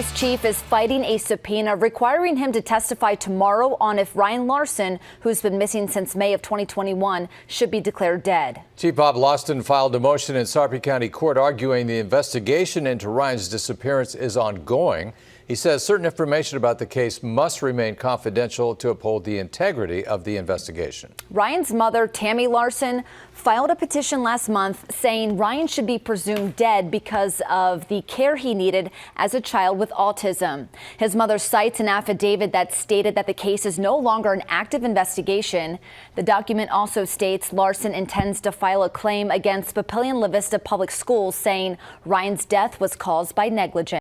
police chief is fighting a subpoena requiring him to testify tomorrow on if Ryan Larsen, who's been missing since May of 2021, should be declared dead. Chief Bob Larsen filed a motion in Sarpy County Court arguing the investigation into Ryan's disappearance is ongoing. He says certain information about the case must remain confidential to uphold the integrity of the investigation. Ryan's mother, Tammy Larsen, filed a petition last month saying Ryan should be presumed dead because of the care he needed as a child with autism. His mother cites an affidavit that stated that the case is no longer an active investigation. The document also states Larsen intends to file a claim against Papillion La Vista Public Schools saying Ryan's death was caused by negligence.